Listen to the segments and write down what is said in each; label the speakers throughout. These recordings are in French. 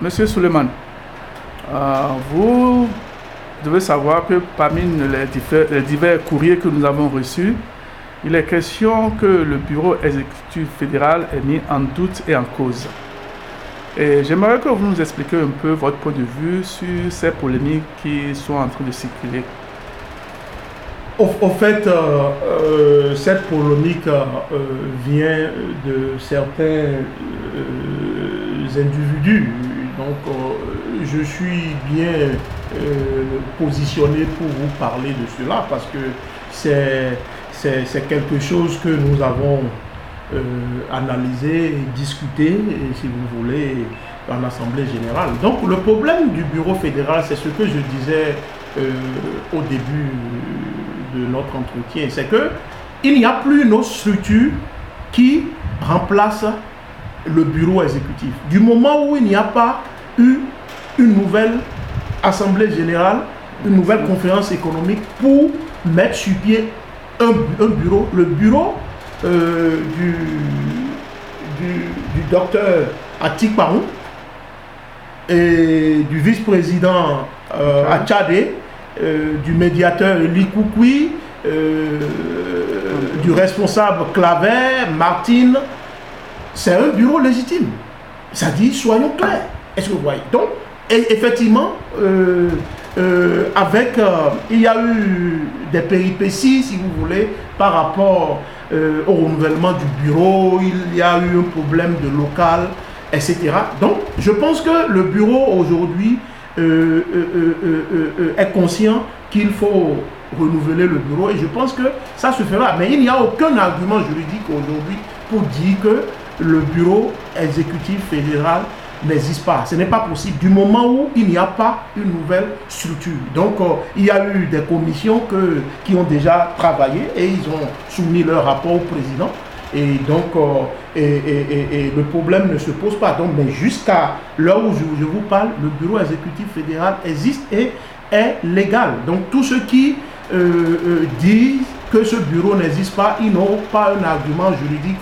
Speaker 1: Monsieur Suleiman, vous devez savoir que parmi les divers courriers que nous avons reçus, il est question que le bureau exécutif fédéral est mis en doute et en cause. Et j'aimerais que vous nous expliquiez un peu votre point de vue sur ces polémiques qui sont en train de circuler.
Speaker 2: Au fait, cette polémique vient de certains individus. Donc, je suis bien positionné pour vous parler de cela parce que c'est quelque chose que nous avons analysé et discuté, si vous voulez, en Assemblée générale. Donc, le problème du bureau fédéral, c'est ce que je disais au début de notre entretien, c'est que il n'y a plus une autre structure qui remplace le bureau exécutif. Du moment où il n'y a pas eu une nouvelle assemblée générale, une nouvelle conférence économique pour mettre sur pied un bureau, le bureau du docteur Atik Parou et du vice-président Achade, du médiateur Eli Koukoui, du responsable Claver, Martine, c'est un bureau légitime. Ça dit, soyons clairs. Est-ce que vous voyez? Donc, effectivement, il y a eu des péripéties, si vous voulez, par rapport au renouvellement du bureau. Il y a eu un problème de local, etc. Donc, je pense que le bureau aujourd'hui est conscient qu'il faut renouveler le bureau et je pense que ça se fera. Mais il n'y a aucun argument juridique aujourd'hui pour dire que le bureau exécutif fédéral n'existe pas. Ce n'est pas possible du moment où il n'y a pas une nouvelle structure. Donc, il y a eu des commissions qui ont déjà travaillé et ils ont soumis leur rapport au président. Et donc, le problème ne se pose pas. Donc, mais jusqu'à l'heure où je vous parle, le bureau exécutif fédéral existe et est légal. Donc, tous ceux qui disent que ce bureau n'existe pas, ils n'ont pas un argument juridique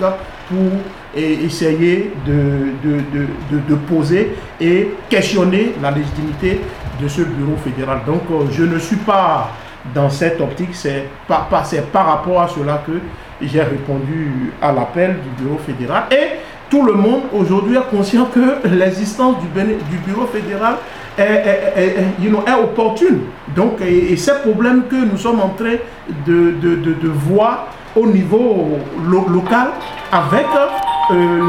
Speaker 2: pour essayer de poser et questionner la légitimité de ce bureau fédéral. Donc, je ne suis pas dans cette optique, c'est par rapport à cela que j'ai répondu à l'appel du bureau fédéral. Et tout le monde aujourd'hui est conscient que l'existence du bureau fédéral est opportune. Donc, et ces problèmes que nous sommes en train de voir au niveau local avec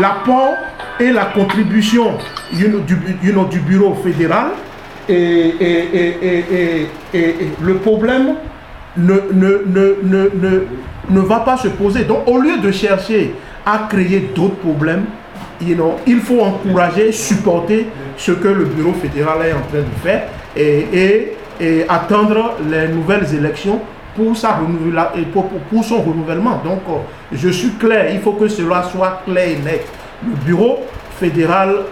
Speaker 2: l'apport et la contribution du bureau fédéral, et le problème ne va pas se poser. Donc, au lieu de chercher à créer d'autres problèmes, il faut encourager, supporter ce que le bureau fédéral est en train de faire et attendre les nouvelles élections pour son renouvellement. Donc, je suis clair, il faut que cela soit clair et net. Le bureau fédéral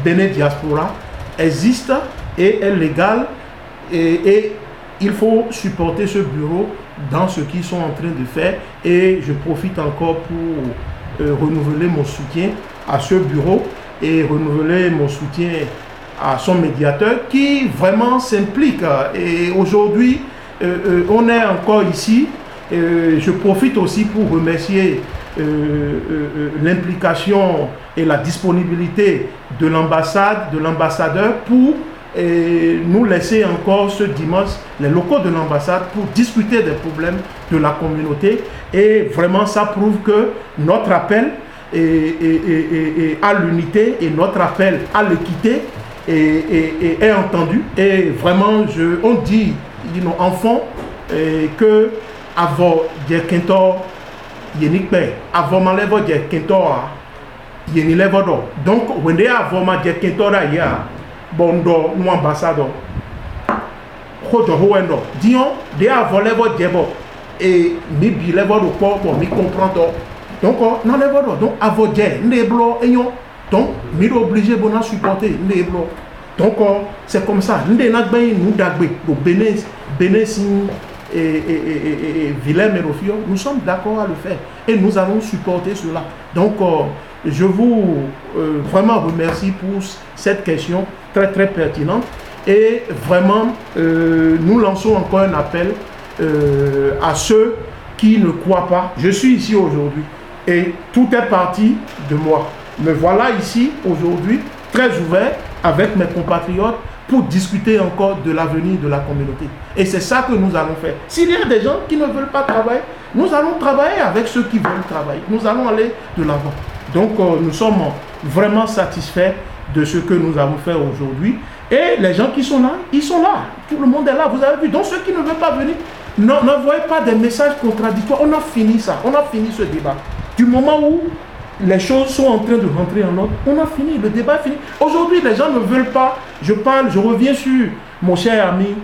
Speaker 2: Bénin Diaspora existe et est légal et il faut supporter ce bureau dans ce qu'ils sont en train de faire. Et je profite encore pour renouveler mon soutien à ce bureau et renouveler mon soutien à son médiateur qui vraiment s'implique. Et aujourd'hui, on est encore ici. Je profite aussi pour remercier l'implication et la disponibilité de l'ambassade, de l'ambassadeur pour nous laisser encore ce dimanche les locaux de l'ambassade pour discuter des problèmes de la communauté. Et vraiment, ça prouve que notre appel à l'unité et notre appel à l'équité est entendu. Et vraiment, on dit en fond que avant des quintor yenikpe avant malèvo des quintor yenilevodo. Donc when they avant ma des quintor ya bondo no ambassadeur kojo hoendo dion de avant levo debo et mi bi levo do po bon mi comprendre. Donc non levo donc avant des neblo enyo donc mi obligé bona supporter neblo. Donc c'est comme ça. Nous dagbe do Bénin et Willem Erofio, nous sommes d'accord à le faire. Et nous allons supporter cela. Donc, je vous vraiment remercie pour cette question très très pertinente. Et vraiment, nous lançons encore un appel à ceux qui ne croient pas. Je suis ici aujourd'hui et tout est parti de moi. Me voilà ici aujourd'hui, très ouvert avec mes compatriotes pour discuter encore de l'avenir de la communauté. Et c'est ça que nous allons faire. S'il y a des gens qui ne veulent pas travailler, nous allons travailler avec ceux qui veulent travailler. Nous allons aller de l'avant. Donc, nous sommes vraiment satisfaits de ce que nous avons fait aujourd'hui. Et les gens qui sont là, ils sont là. Tout le monde est là, vous avez vu. Donc, ceux qui ne veulent pas venir, n'envoyez pas des messages contradictoires. On a fini ça. On a fini ce débat. Du moment où les choses sont en train de rentrer en ordre, on a fini, le débat est fini. Aujourd'hui, les gens ne veulent pas, je reviens sur mon cher ami,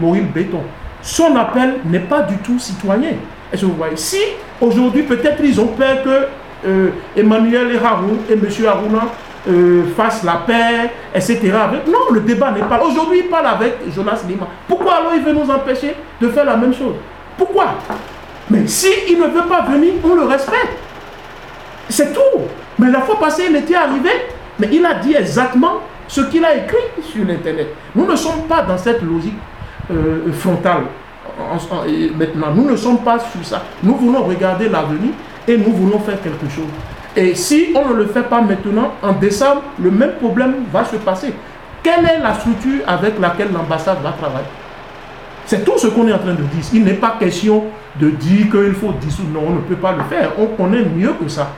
Speaker 2: Maurice Béton. Son appel n'est pas du tout citoyen. Est-ce que vous voyez? Si aujourd'hui, peut-être ils ont peur que Emmanuel et Haroun et M. Harouna fassent la paix, etc. Non, le débat n'est pas là. Aujourd'hui, il parle avec Jonas Lima. Pourquoi alors il veut nous empêcher de faire la même chose? Pourquoi? Mais s'il ne veut pas venir, on le respecte. C'est tout. Mais la fois passée, il était arrivé, mais il a dit exactement ce qu'il a écrit sur l'Internet. Nous ne sommes pas dans cette logique frontale. Maintenant, nous ne sommes pas sur ça. Nous voulons regarder l'avenir et nous voulons faire quelque chose. Et si on ne le fait pas maintenant, en décembre, le même problème va se passer. Quelle est la structure avec laquelle l'ambassade va travailler? C'est tout ce qu'on est en train de dire. Il n'est pas question de dire qu'il faut dissoudre. Non, on ne peut pas le faire. On connaît mieux que ça.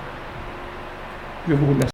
Speaker 2: Je vous remercie.